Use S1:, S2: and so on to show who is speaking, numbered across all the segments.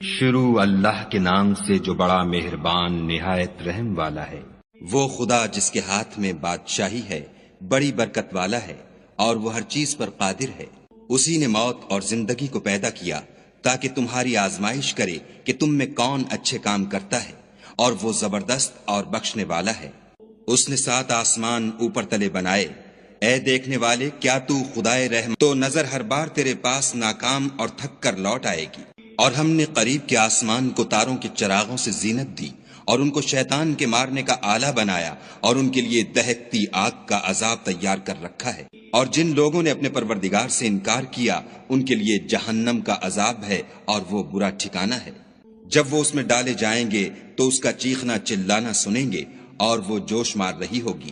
S1: شروع اللہ کے نام سے جو بڑا مہربان نہایت رحم والا ہے۔
S2: وہ خدا جس کے ہاتھ میں بادشاہی ہے، بڑی برکت والا ہے، اور وہ ہر چیز پر قادر ہے۔ اسی نے موت اور زندگی کو پیدا کیا تاکہ تمہاری آزمائش کرے کہ تم میں کون اچھے کام کرتا ہے، اور وہ زبردست اور بخشنے والا ہے۔ اس نے 7 آسمان اوپر تلے بنائے۔ اے دیکھنے والے، کیا تو خدائے رحم تو نظر ہر بار تیرے پاس ناکام اور تھک کر لوٹ آئے گی۔ اور ہم نے قریب کے آسمان کو تاروں کے چراغوں سے زینت دی، اور ان کو شیطان کے مارنے کا آلہ بنایا، اور ان کے لیے دہکتی آگ کا عذاب تیار کر رکھا ہے۔ اور جن لوگوں نے اپنے پروردگار سے انکار کیا، ان کے لیے جہنم کا عذاب ہے، اور وہ برا ٹھکانہ ہے۔ جب وہ اس میں ڈالے جائیں گے تو اس کا چیخنا چلانا سنیں گے، اور وہ جوش مار رہی ہوگی،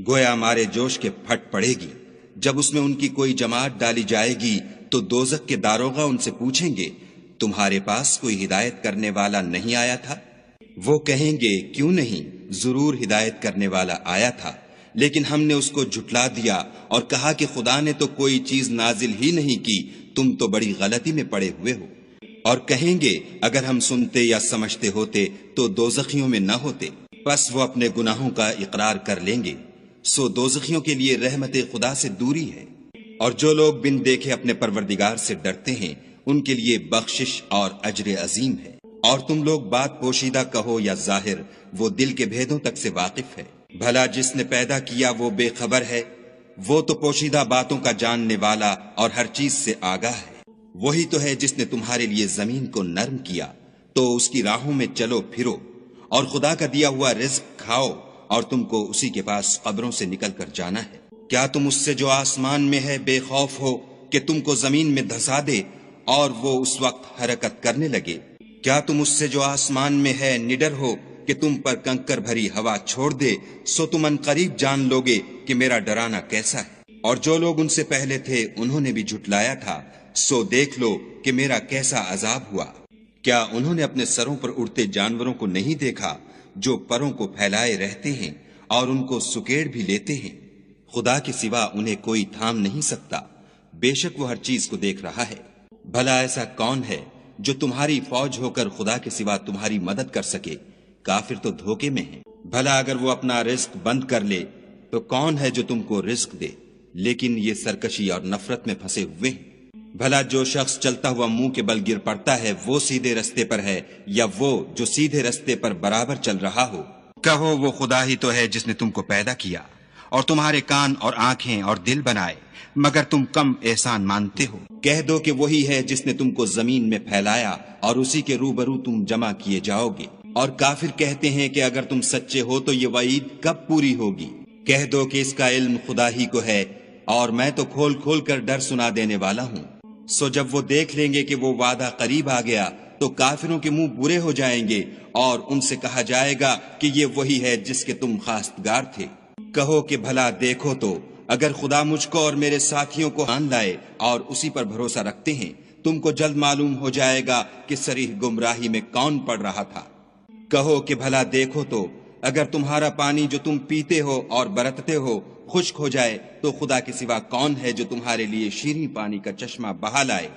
S2: گویا مارے جوش کے پھٹ پڑے گی۔ جب اس میں ان کی کوئی جماعت ڈالی جائے گی تو دوزخ کے داروغہ ان سے پوچھیں گے، تمہارے پاس کوئی ہدایت کرنے والا نہیں آیا تھا؟ وہ کہیں گے، کیوں نہیں، ضرور ہدایت کرنے والا آیا تھا، لیکن ہم نے اس کو جھٹلا دیا اور کہا کہ خدا نے تو کوئی چیز نازل ہی نہیں کی، تم تو بڑی غلطی میں پڑے ہوئے ہو۔ اور کہیں گے، اگر ہم سنتے یا سمجھتے ہوتے تو دوزخیوں میں نہ ہوتے۔ پس وہ اپنے گناہوں کا اقرار کر لیں گے، سو دوزخیوں کے لیے رحمت خدا سے دوری ہے۔ اور جو لوگ بن دیکھے اپنے پروردگار سے ڈرتے ہیں، ان کے لیے بخشش اور اجر عظیم ہے۔ اور تم لوگ بات پوشیدہ کہو یا ظاہر، وہ دل کے بھیدوں تک سے واقف ہے۔ بھلا جس نے پیدا کیا وہ بے خبر ہے؟ وہ تو پوشیدہ باتوں کا جاننے والا اور ہر چیز سے آگاہ ہے۔ وہی تو ہے جس نے تمہارے لیے زمین کو نرم کیا، تو اس کی راہوں میں چلو پھرو، اور خدا کا دیا ہوا رزق کھاؤ، اور تم کو اسی کے پاس قبروں سے نکل کر جانا ہے۔ کیا تم اس سے جو آسمان میں ہے بے خوف ہو کہ تم کو زمین میں دھسا دے اور وہ اس وقت حرکت کرنے لگے؟ کیا تم اس سے جو آسمان میں ہے نڈر ہو کہ تم پر کنکر بھری ہوا چھوڑ دے؟ سو تم ان قریب جان لوگے کہ میرا ڈرانا کیسا ہے۔ اور جو لوگ ان سے پہلے تھے انہوں نے بھی جھٹلایا تھا، سو دیکھ لو کہ میرا کیسا عذاب ہوا۔ کیا انہوں نے اپنے سروں پر اڑتے جانوروں کو نہیں دیکھا جو پروں کو پھیلائے رہتے ہیں اور ان کو سکیڑ بھی لیتے ہیں؟ خدا کے سوا انہیں کوئی تھام نہیں سکتا، بے شک وہ ہر چیز کو دیکھ رہا ہے۔ بھلا ایسا کون ہے جو تمہاری فوج ہو کر خدا کے سوا تمہاری مدد کر سکے؟ کافر تو دھوکے میں ہیں۔ بھلا اگر وہ اپنا رزق بند کر لے تو کون ہے جو تم کو رزق دے؟ لیکن یہ سرکشی اور نفرت میں پھنسے ہوئے ہیں۔ بھلا جو شخص چلتا ہوا منہ کے بل گر پڑتا ہے وہ سیدھے رستے پر ہے، یا وہ جو سیدھے رستے پر برابر چل رہا ہو؟ کہو، وہ خدا ہی تو ہے جس نے تم کو پیدا کیا اور تمہارے کان اور آنکھیں اور دل بنائے، مگر تم کم احسان مانتے ہو۔ کہہ دو کہ وہی ہے جس نے تم کو زمین میں پھیلایا اور اسی کے روبرو تم جمع کیے جاؤ گے۔ اور کافر کہتے ہیں کہ اگر تم سچے ہو تو یہ وعید کب پوری ہوگی؟ کہہ دو کہ اس کا علم خدا ہی کو ہے، اور میں تو کھول کھول کر ڈر سنا دینے والا ہوں۔ سو جب وہ دیکھ لیں گے کہ وہ وعدہ قریب آ گیا تو کافروں کے منہ برے ہو جائیں گے، اور ان سے کہا جائے گا کہ یہ وہی ہے جس کے تم خواستگار تھے۔ کہو کہ بھلا دیکھو تو، اگر خدا مجھ کو اور میرے ساتھیوں کو مان لائے اور اسی پر بھروسہ رکھتے ہیں، تم کو جلد معلوم ہو جائے گا کہ صریح گمراہی میں کون پڑ رہا تھا۔ کہو کہ بھلا دیکھو تو، اگر تمہارا پانی جو تم پیتے ہو اور برتتے ہو خشک ہو جائے تو خدا کے سوا کون ہے جو تمہارے لیے شیریں پانی کا چشمہ بہا لائے؟